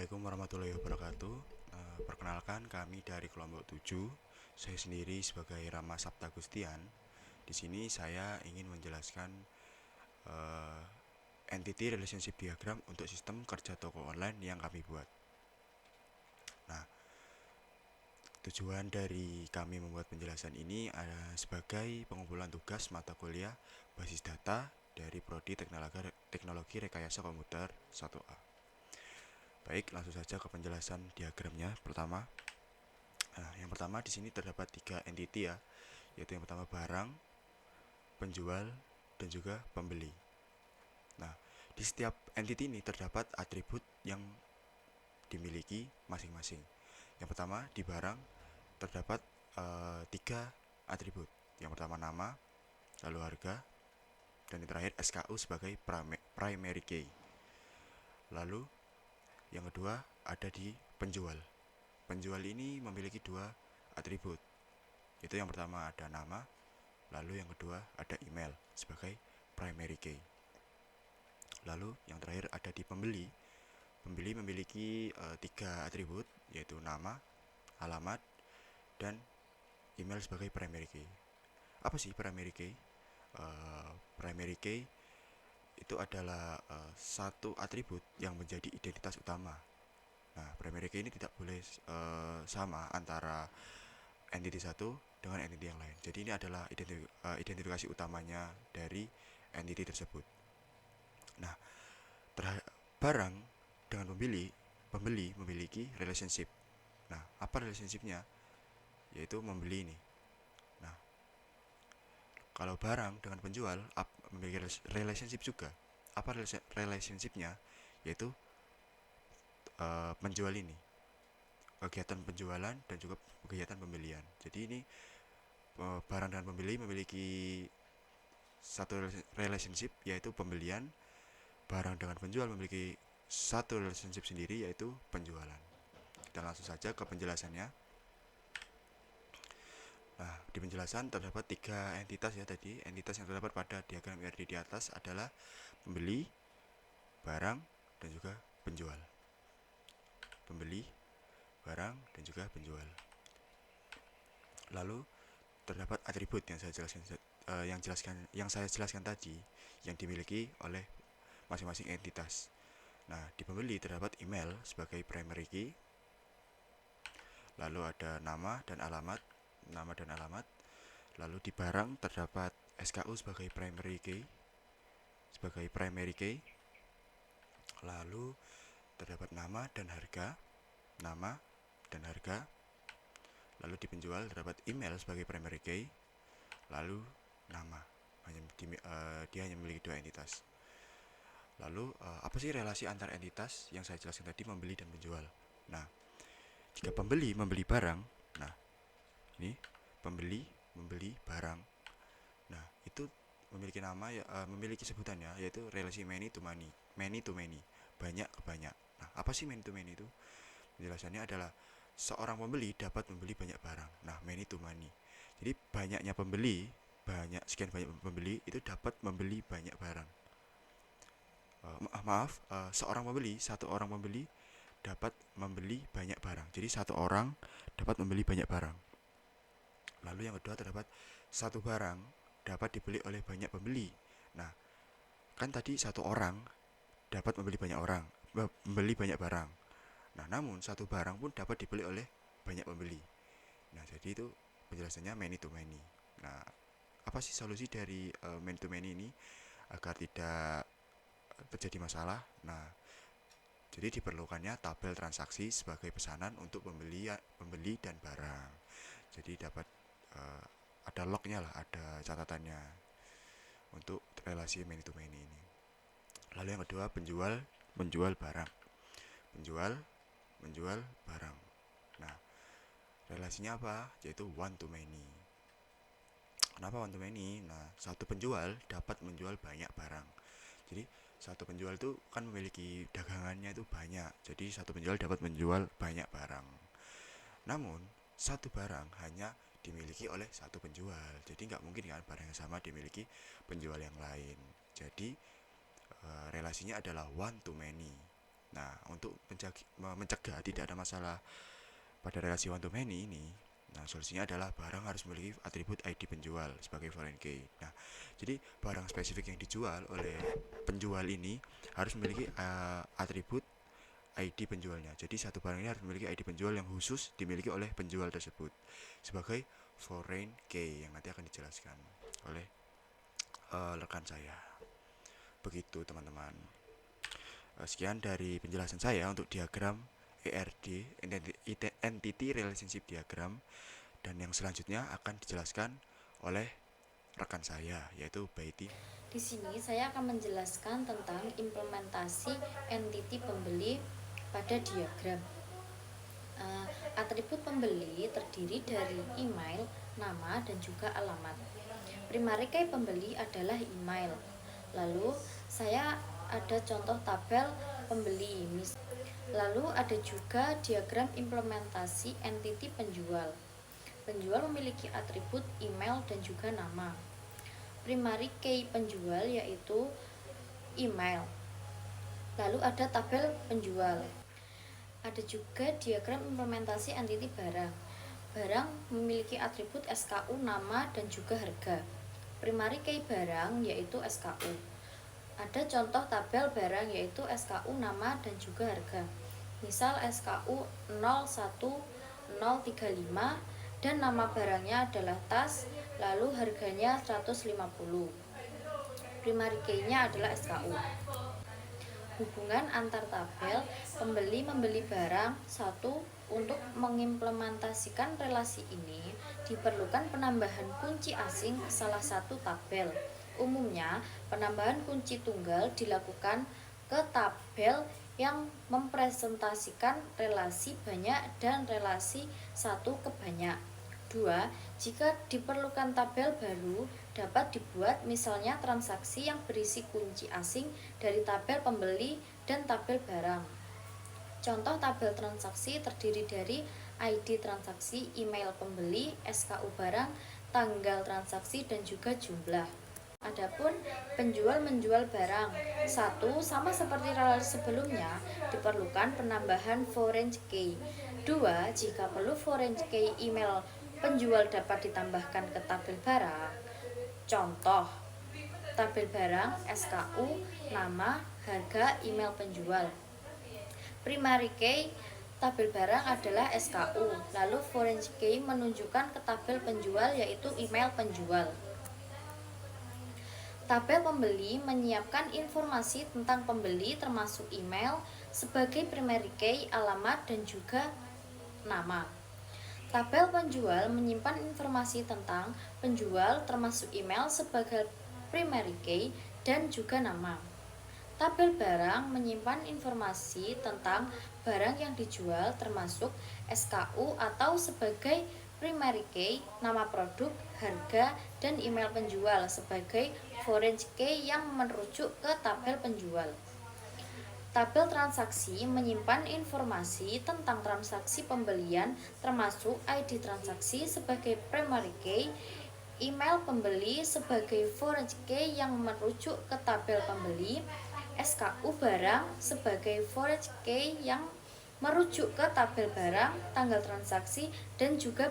Assalamualaikum warahmatullahi wabarakatuh. Perkenalkan kami dari kelompok 7. Saya sendiri sebagai Rama Sabta Gustian. Di sini saya ingin menjelaskan uh, entity relationship diagram untuk sistem kerja toko online yang kami buat. Nah, tujuan dari kami membuat penjelasan ini sebagai pengumpulan tugas mata kuliah basis data dari Prodi Teknologi Rekayasa Komputer 1A. Baik, langsung saja ke penjelasan diagramnya. Yang pertama di sini terdapat 3 entity ya, yaitu yang pertama barang, penjual, dan juga pembeli. Nah, di setiap entity ini terdapat atribut yang dimiliki masing-masing. Yang pertama di barang terdapat 3 atribut. Yang pertama nama, lalu harga, dan yang terakhir SKU sebagai primary key. Lalu yang kedua ada di penjual. Penjual ini memiliki 2 atribut. Itu yang pertama ada nama, lalu yang kedua ada email sebagai primary key. Lalu yang terakhir ada di pembeli. Pembeli memiliki 3 atribut, yaitu nama, alamat, dan email sebagai primary key. Apa sih primary key? Primary key itu adalah satu atribut yang menjadi identitas utama. Nah, primary key ini tidak boleh sama antara entity satu dengan entity yang lain. Jadi ini adalah identifikasi utamanya dari entity tersebut. Nah, barang dengan pembeli memiliki relationship. Nah, apa relationshipnya? Yaitu membeli ini. Nah, kalau barang dengan penjual memiliki relationship juga. Apa relationshipnya? Yaitu penjual ini, kegiatan penjualan dan juga kegiatan pembelian. Jadi ini barang dan pembeli memiliki satu relationship, yaitu pembelian. Barang dengan penjual memiliki satu relationship sendiri, yaitu penjualan. Kita langsung saja ke penjelasannya. Nah, di penjelasan terdapat 3 entitas ya tadi. Entitas yang terdapat pada diagram IRD di atas adalah pembeli, barang, dan juga penjual. Pembeli, barang, dan juga penjual. Lalu terdapat atribut yang saya jelaskan tadi yang dimiliki oleh masing-masing entitas. Nah, di pembeli terdapat email sebagai primary key. Lalu ada nama dan alamat. Lalu di barang terdapat SKU sebagai primary key. Lalu terdapat nama dan harga. Lalu di penjual terdapat email sebagai primary key. Lalu nama. Dia hanya memiliki 2 entitas. Lalu apa sih relasi antar entitas yang saya jelaskan tadi, membeli dan menjual? Nah, jika pembeli membeli barang, nah ini pembeli membeli barang, nah itu memiliki nama memiliki sebutannya, yaitu relasi many to many, banyak ke banyak. Nah, apa sih many to many itu? Penjelasannya adalah seorang pembeli dapat membeli banyak barang. Nah, many to many, jadi banyaknya pembeli, sekian banyak pembeli itu dapat membeli banyak barang. Satu orang pembeli dapat membeli banyak barang. Jadi satu orang dapat membeli banyak barang. Lalu yang kedua terdapat satu barang dapat dibeli oleh banyak pembeli. Nah, kan tadi satu orang dapat membeli banyak barang. Nah, namun satu barang pun dapat dibeli oleh banyak pembeli. Nah, jadi itu penjelasannya many to many. Nah, apa sih solusi dari many to many ini agar tidak terjadi masalah? Nah, jadi diperlukannya tabel transaksi sebagai pesanan untuk pembeli dan barang. Jadi dapat ada lognya lah, ada catatannya untuk relasi many to many ini. Lalu yang kedua menjual barang. Menjual barang. Nah, relasinya apa? Yaitu one to many. Kenapa one to many? Nah, satu penjual dapat menjual banyak barang. Jadi satu penjual itu kan memiliki dagangannya itu banyak. Jadi satu penjual dapat menjual banyak barang. Namun satu barang hanya dimiliki oleh satu penjual. Jadi nggak mungkin kan barang yang sama dimiliki penjual yang lain. Jadi relasinya adalah one to many. Nah, untuk mencegah tidak ada masalah pada relasi one to many ini, nah solusinya adalah barang harus memiliki atribut ID penjual sebagai foreign key. Nah, jadi barang spesifik yang dijual oleh penjual ini harus memiliki atribut ID penjualnya. Jadi satu barang ini harus memiliki ID penjual yang khusus dimiliki oleh penjual tersebut sebagai foreign key yang nanti akan dijelaskan oleh rekan saya. Begitu teman-teman. Sekian dari penjelasan saya untuk diagram ERD, Entity Relationship Diagram, dan yang selanjutnya akan dijelaskan oleh rekan saya yaitu Baiti. Di sini saya akan menjelaskan tentang implementasi entity pembeli pada diagram. Atribut pembeli terdiri dari email, nama, dan juga alamat. Primary key pembeli adalah email. Lalu saya ada contoh tabel pembeli. Lalu ada juga diagram implementasi entity penjual. Penjual memiliki atribut email dan juga nama. Primary key penjual yaitu email. Lalu ada tabel penjual. Ada juga diagram implementasi entity barang. Barang memiliki atribut SKU, nama, dan juga harga. Primary key barang yaitu SKU. Ada contoh tabel barang yaitu SKU, nama, dan juga harga. Misal SKU 01035 dan nama barangnya adalah tas, lalu harganya 150. Primary key-nya adalah SKU. Hubungan antar tabel pembeli membeli barang. Satu, untuk mengimplementasikan relasi ini diperlukan penambahan kunci asing ke salah satu tabel. Umumnya, penambahan kunci tunggal dilakukan ke tabel yang mempresentasikan relasi banyak dan relasi satu ke banyak. 2. Jika diperlukan tabel baru dapat dibuat, misalnya transaksi yang berisi kunci asing dari tabel pembeli dan tabel barang. Contoh tabel transaksi terdiri dari ID transaksi, email pembeli, SKU barang, tanggal transaksi, dan juga jumlah. Adapun penjual menjual barang. 1. Sama seperti relasi sebelumnya, diperlukan penambahan foreign key. 2. Jika perlu foreign key email penjual dapat ditambahkan ke tabel barang. Contoh tabel barang, SKU, nama, harga, email penjual. Primary key tabel barang adalah SKU, lalu foreign key menunjukkan ke tabel penjual yaitu email penjual. Tabel pembeli menyiapkan informasi tentang pembeli termasuk email sebagai primary key, alamat, dan juga nama. Tabel penjual menyimpan informasi tentang penjual termasuk email sebagai primary key dan juga nama. Tabel barang menyimpan informasi tentang barang yang dijual termasuk SKU atau sebagai primary key, nama produk, harga, dan email penjual sebagai foreign key yang merujuk ke tabel penjual. Tabel transaksi menyimpan informasi tentang transaksi pembelian termasuk ID transaksi sebagai primary key, email pembeli sebagai foreign key yang merujuk ke tabel pembeli, SKU barang sebagai foreign key yang merujuk ke tabel barang, tanggal transaksi, dan juga